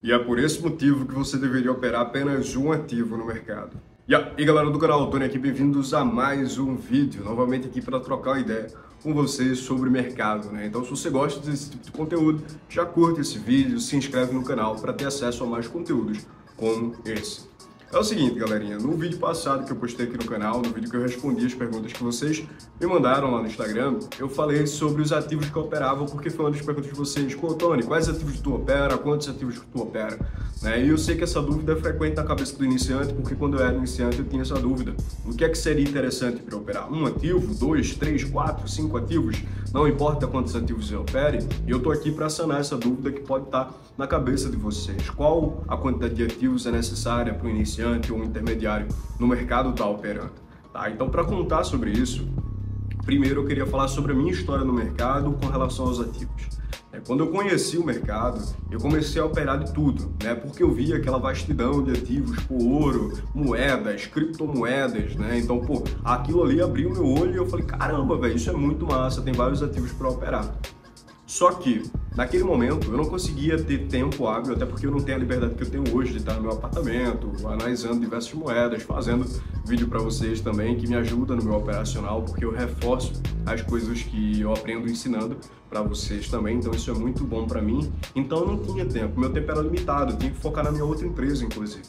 E é por esse motivo que você deveria operar apenas um ativo no mercado. E aí galera do canal, Tony aqui, bem-vindos a mais um vídeo, novamente aqui para trocar uma ideia com vocês sobre mercado, né? Então se você gosta desse tipo de conteúdo, já curte esse vídeo, se inscreve no canal para ter acesso a mais conteúdos como esse. É o seguinte, galerinha, no vídeo passado que eu postei aqui no canal, no vídeo que eu respondi as perguntas que vocês me mandaram lá no Instagram, eu falei sobre os ativos que eu operava, porque foi uma das perguntas de vocês. Pô, Tony, quais ativos tu opera? Quantos ativos tu opera? Né? E eu sei que essa dúvida é frequente na cabeça do iniciante, porque quando eu era iniciante eu tinha essa dúvida. O que é que seria interessante para eu operar? Um ativo, 2, 3, 4, 5 ativos? Não importa quantos ativos eu opere, e eu tô aqui para sanar essa dúvida que pode estar na cabeça de vocês. Qual a quantidade de ativos é necessária para o iniciante ou um intermediário no mercado estar operando? Tá? Então, para contar sobre isso, primeiro eu queria falar sobre a minha história no mercado com relação aos ativos. Quando eu conheci o mercado, eu comecei a operar de tudo, né? Porque eu via aquela vastidão de ativos, por ouro, moedas, criptomoedas, né? Então, pô, aquilo ali abriu meu olho e eu falei, caramba, velho, isso é muito massa, tem vários ativos para operar. Só que, naquele momento, eu não conseguia ter tempo hábil, até porque eu não tenho a liberdade que eu tenho hoje de estar no meu apartamento, analisando diversas moedas, fazendo vídeo para vocês também, que me ajuda no meu operacional, porque eu reforço as coisas que eu aprendo ensinando para vocês também, então isso é muito bom para mim. Então eu não tinha tempo, meu tempo era limitado, eu tinha que focar na minha outra empresa, inclusive.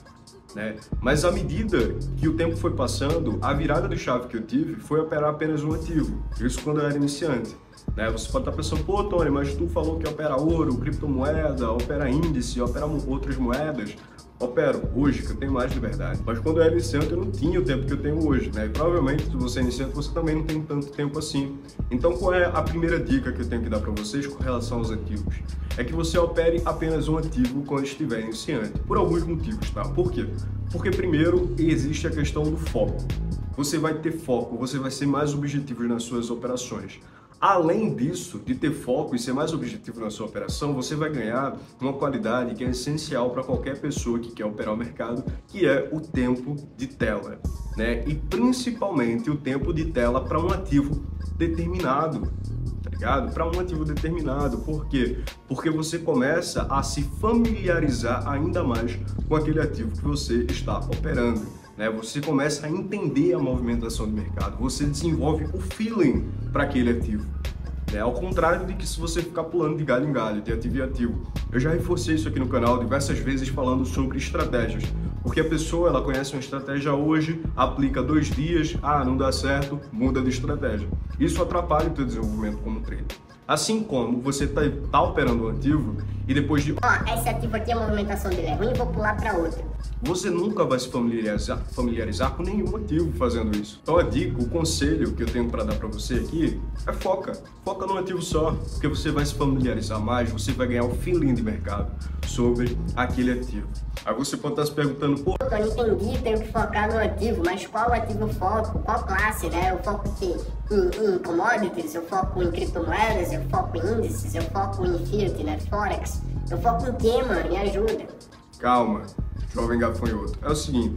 Né? Mas à medida que o tempo foi passando, a virada de chave que eu tive foi operar apenas um ativo, isso quando eu era iniciante. Né? Você pode estar pensando, pô, Tony, mas tu falou que opera ouro, criptomoeda, opera índice, opera outras moedas. Opero hoje, que eu tenho mais liberdade. Mas quando eu era iniciante, eu não tinha o tempo que eu tenho hoje, né? E provavelmente, se você é iniciante, você também não tem tanto tempo assim. Então, qual é a primeira dica que eu tenho que dar para vocês com relação aos ativos? É que você opere apenas um ativo quando estiver iniciante. Por alguns motivos, tá? Por quê? Porque, primeiro, existe a questão do foco. Você vai ter foco, você vai ser mais objetivo nas suas operações. Além disso, de ter foco e ser mais objetivo na sua operação, você vai ganhar uma qualidade que é essencial para qualquer pessoa que quer operar o mercado, que é o tempo de tela, né? E principalmente o tempo de tela para um ativo determinado, tá ligado? Para um ativo determinado. Por quê? Porque você começa a se familiarizar ainda mais com aquele ativo que você está operando. Você começa a entender a movimentação do mercado, você desenvolve o feeling para aquele ativo. Ao contrário de que se você ficar pulando de galho em galho, de ativo em ativo. Eu já reforcei isso aqui no canal diversas vezes falando sobre estratégias. Porque a pessoa, ela conhece uma estratégia hoje, aplica 2 dias, não dá certo, muda de estratégia. Isso atrapalha o teu desenvolvimento como trader. Assim como você tá operando um ativo e depois de... esse ativo aqui, a movimentação dele é ruim, vou pular para outro. Você nunca vai se familiarizar com nenhum ativo fazendo isso. Então a dica, o conselho que eu tenho para dar para você aqui é foca num ativo só, porque você vai se familiarizar mais, você vai ganhar o feeling de mercado sobre aquele ativo. Aí você pode estar se perguntando, pô, eu não entendi, tenho que focar no ativo, mas qual ativo eu foco? Qual classe, né? Eu foco em commodities, eu foco em criptomoedas, eu foco em índices, eu foco em fiat, né? Forex. Eu foco em quê, mano? Me ajuda. Calma, jovem gafanhoto. É o seguinte,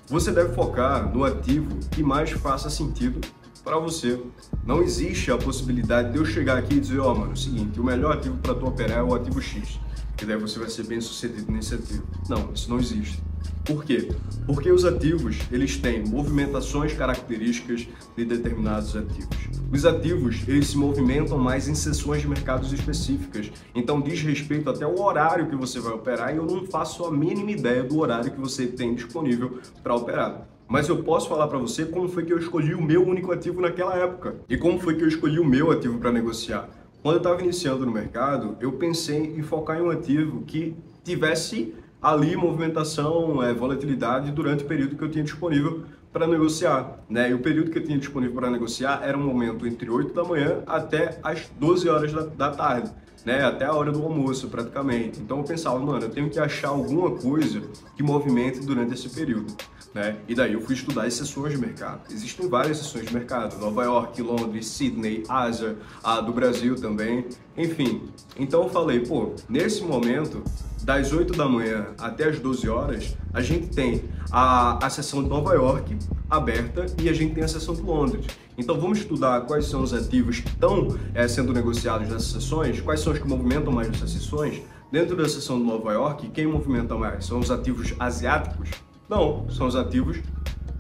você deve focar no ativo que mais faça sentido para você. Não existe a possibilidade de eu chegar aqui e dizer, mano, é o seguinte, o melhor ativo para tu operar é o ativo X, que daí você vai ser bem sucedido nesse ativo. Não, isso não existe. Por quê? Porque os ativos, eles têm movimentações características de determinados ativos. Os ativos, eles se movimentam mais em seções de mercados específicas. Então, diz respeito até ao horário que você vai operar e eu não faço a mínima ideia do horário que você tem disponível para operar. Mas eu posso falar para você como foi que eu escolhi o meu único ativo naquela época e como foi que eu escolhi o meu ativo para negociar. Quando eu estava iniciando no mercado, eu pensei em focar em um ativo que tivesse ali movimentação, volatilidade durante o período que eu tinha disponível para negociar, né? E o período que eu tinha disponível para negociar era um momento entre 8 da manhã até as 12 horas da tarde, né? Até a hora do almoço praticamente. Então eu pensava, mano, eu tenho que achar alguma coisa que movimente durante esse período. Né? E daí eu fui estudar as seções de mercado. Existem várias seções de mercado, Nova York, Londres, Sydney, Ásia, a do Brasil também, enfim. Então eu falei, pô, nesse momento, das 8 da manhã até as 12 horas, a gente tem a seção de Nova York aberta e a gente tem a seção de Londres. Então vamos estudar quais são os ativos que estão sendo negociados nessas sessões, quais são os que movimentam mais nessas sessões, dentro da seção de Nova York, quem movimenta mais? São os ativos asiáticos? Não, são os ativos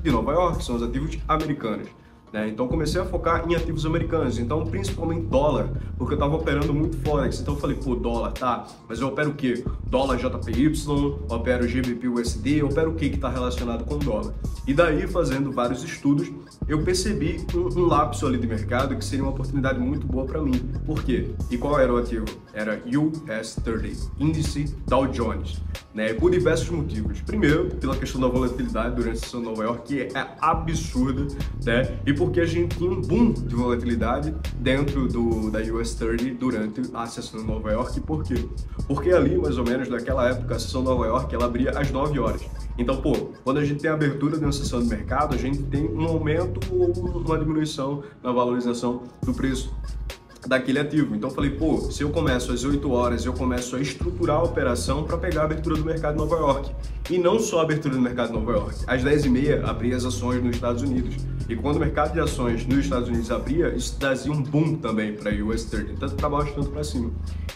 de Nova York, são os ativos americanos. Então comecei a focar em ativos americanos, então principalmente dólar, porque eu estava operando muito Forex, então eu falei, pô, dólar, tá, mas eu opero o quê? Dólar JPY, opero GBP USD, opero o que está relacionado com dólar. E daí, fazendo vários estudos, eu percebi um lapso ali de mercado que seria uma oportunidade muito boa para mim. Por quê? E qual era o ativo? Era US30, índice Dow Jones, por diversos motivos. Primeiro, pela questão da volatilidade durante a sessão de Nova York, que é absurda, e porque a gente tinha um boom de volatilidade dentro da US30 durante a sessão de Nova York. Por quê? Porque ali, mais ou menos, naquela época, a sessão de Nova York, ela abria às 9 horas. Então, pô, quando a gente tem a abertura de uma sessão de mercado, a gente tem um aumento ou uma diminuição na valorização do preço daquele ativo. Então eu falei, pô, se eu começo às 8 horas, eu começo a estruturar a operação para pegar a abertura do mercado de Nova York. E não só a abertura do mercado de Nova York. Às 10h30 abria as ações nos Estados Unidos. E quando o mercado de ações nos Estados Unidos abria, isso trazia um boom também para a US30, tanto para baixo, tanto para cima.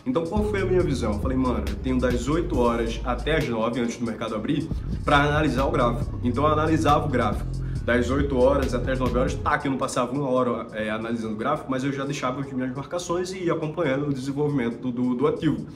Então qual foi a minha visão? Eu falei, mano, eu tenho das 8 horas até as 9, antes do mercado abrir, para analisar o gráfico. Então eu analisava o gráfico das 8 horas até as 9 horas, que eu não passava uma hora analisando o gráfico, mas eu já deixava as minhas marcações e ia acompanhando o desenvolvimento do ativo.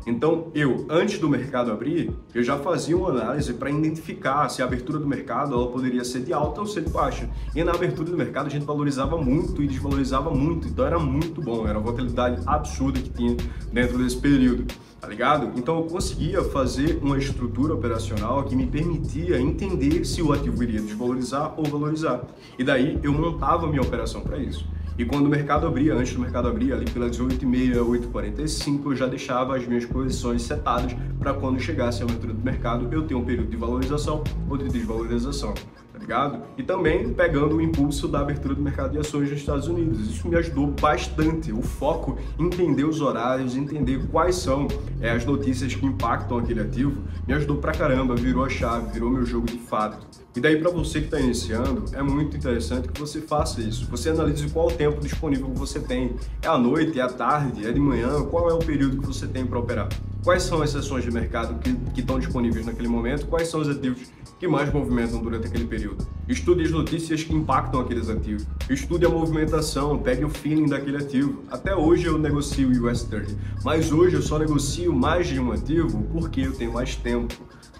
Então, antes do mercado abrir, eu já fazia uma análise para identificar se a abertura do mercado ela poderia ser de alta ou ser de baixa. E na abertura do mercado a gente valorizava muito e desvalorizava muito, então era muito bom, era uma volatilidade absurda que tinha dentro desse período, tá ligado? Então eu conseguia fazer uma estrutura operacional que me permitia entender se o ativo iria desvalorizar ou valorizar. E daí eu montava a minha operação para isso. E quando o mercado abria, antes do mercado abrir, ali pelas 8h30, 8h45, eu já deixava as minhas posições setadas para quando chegasse a abertura do mercado, eu ter um período de valorização ou de desvalorização, tá ligado? E também pegando o impulso da abertura do mercado de ações nos Estados Unidos. Isso me ajudou bastante. O foco em entender os horários, entender quais são as notícias que impactam aquele ativo, me ajudou pra caramba, virou a chave, virou meu jogo de fato. E daí para você que está iniciando, é muito interessante que você faça isso. Você analise qual o tempo disponível que você tem. É à noite, é à tarde, é de manhã, qual é o período que você tem para operar? Quais são as sessões de mercado que estão disponíveis naquele momento? Quais são os ativos que mais movimentam durante aquele período? Estude as notícias que impactam aqueles ativos. Estude a movimentação, pegue o feeling daquele ativo. Até hoje eu negocio o US30, mas hoje eu só negocio mais de um ativo porque eu tenho mais tempo.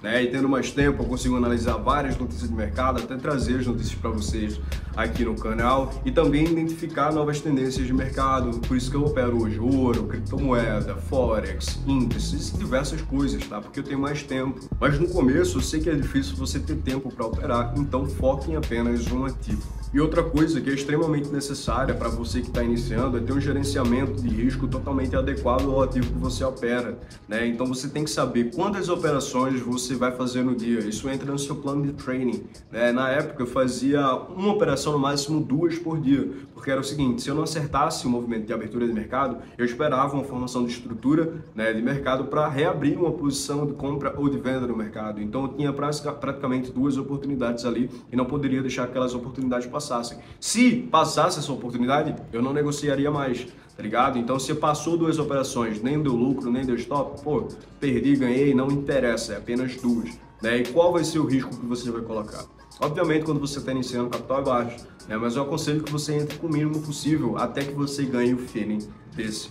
E tendo mais tempo, eu consigo analisar várias notícias de mercado, até trazer as notícias para vocês aqui no canal e também identificar novas tendências de mercado. Por isso que eu opero hoje ouro, criptomoeda, forex, índices e diversas coisas, tá? Porque eu tenho mais tempo. Mas no começo eu sei que é difícil você ter tempo para operar, então foque em apenas um ativo. E outra coisa que é extremamente necessária para você que está iniciando é ter um gerenciamento de risco totalmente adequado ao ativo que você opera, Então você tem que saber quantas operações você vai fazer no dia. Isso entra no seu plano de training, Na época eu fazia uma operação no máximo 2 por dia, porque era o seguinte: se eu não acertasse o movimento de abertura de mercado, eu esperava uma formação de estrutura, de mercado para reabrir uma posição de compra ou de venda no mercado. Então eu tinha praticamente 2 oportunidades ali e não poderia deixar aquelas oportunidades passassem. Se passasse essa oportunidade, eu não negociaria mais, tá ligado? Então se passou 2 operações, nem deu lucro, nem deu stop, pô, perdi, ganhei, não interessa, é apenas 2. E qual vai ser o risco que você vai colocar? Obviamente, quando você está iniciando, o capital é baixo, mas eu aconselho que você entre com o mínimo possível até que você ganhe o feeling desse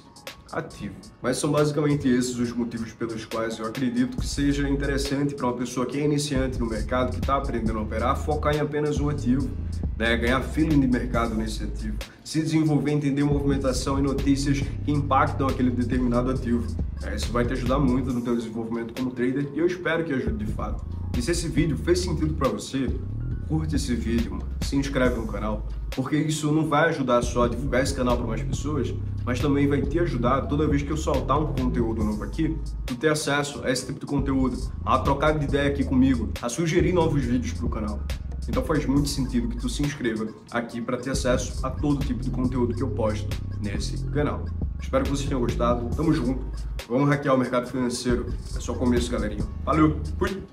ativo. Mas são basicamente esses os motivos pelos quais eu acredito que seja interessante para uma pessoa que é iniciante no mercado, que está aprendendo a operar, focar em apenas um ativo, ganhar feeling de mercado nesse ativo, se desenvolver, entender movimentação e notícias que impactam aquele determinado ativo. Isso vai te ajudar muito no teu desenvolvimento como trader e eu espero que ajude de fato. E se esse vídeo fez sentido para você, curte esse vídeo, se inscreve no canal, porque isso não vai ajudar só a divulgar esse canal para mais pessoas, mas também vai te ajudar toda vez que eu soltar um conteúdo novo aqui, tu ter acesso a esse tipo de conteúdo, a trocar de ideia aqui comigo, a sugerir novos vídeos para o canal. Então faz muito sentido que tu se inscreva aqui para ter acesso a todo tipo de conteúdo que eu posto nesse canal. Espero que vocês tenham gostado, tamo junto, vamos hackear o mercado financeiro, é só o começo, galerinha. Valeu, fui!